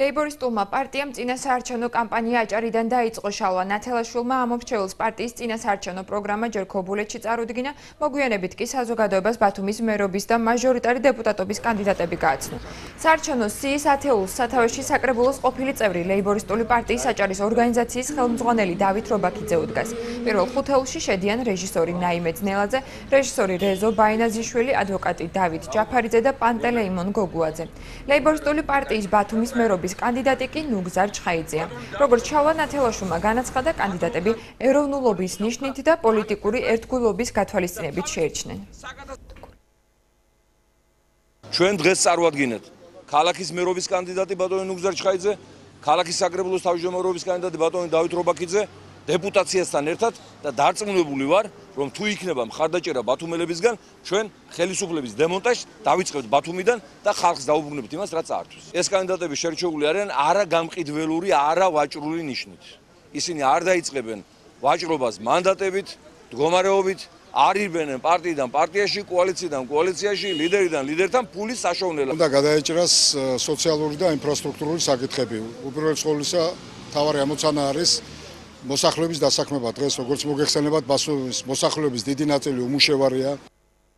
ლეიბორისტულმა პარტიამ წინა საარჩევნო კამპანია აჭარიდან დაიწყო. შალვა ნათელაშვილმა ამომრჩეველს პარტიის წინა საარჩევნო პროგრამა ჯერ ქობულეთში წარუდგინა, მოგვიანებით კი საზოგადოებას ბათუმის მერობის და მაჟორიტარი დეპუტატობის კანდიდატები გააცნო. საარჩევნო სიის ათეულს სათავეში საკრებულოს ყოფილი წევრი ლეიბორისტული პარტიის აჭარის ორგანიზაციის ხელმძღვანელი დავით რობაქიძე უდგას. პირველ ხუთეულში შედიან რეჟისორი ნაიმე ძნელაძე, რეჟისორი რეზო ბაინაზიშვილი, ადვოკატი დავით ჯაფარიძე და პანტელეიმონ გოგუაძე. ლეიბორისტული პარტიის ბათუმის მერობის კანდიდატი კი ნუგზარ ჩხაიძეა. როგორც შალვა ნათელაშვილმა განაცხადა, კანდიდატები ეროვნულობის ნიშნით და პოლიტიკური ერთგულობის გათვალისწინებით შეირჩნენ. ჩვენ დღეს წარვადგინეთ ქალაქის მერობის კანდიდატი ბატონი ნუგზარ ჩხაიძე, ქალაქის საკრებულოს თავმჯდომარეობის კანდიდატი ბატონი დავით რობაქიძე, დეპუტაციასთან ერთად და დარწმუნებული ვარ, რომ თუ იქნება მხარდაჭერა ბათუმელებისგან, ჩვენ ხელისუფლების დემონტაჟს დავიწყებთ ბათუმიდან და ხალხს დაუბრუნებთ იმას, რაც ართვის. ეს კანდიდატები შერჩეული არიან არა გამყიდველური, არა ვაჭრული ნიშნით. ისინი არ დაიწყებენ ვაჭრობას მანდატებით, მდგომარეობით, არ ირბენენ პარტიიდან პარტიაში, კოალიციიდან კოალიციაში, ლიდერიდან ლიდერთან ფულის საშოვნელად. უნდა გადაეჭრას სოციალური და ინფრასტრუქტურული საკითხები. უპირველეს ყოვლისა, მთავარი ამოცანა არის მოსახლეობის დასაქმება. დღეს როგორც მოგეხსენებათ, მოსახლეობის დიდი ნაწილი უმუშევარია.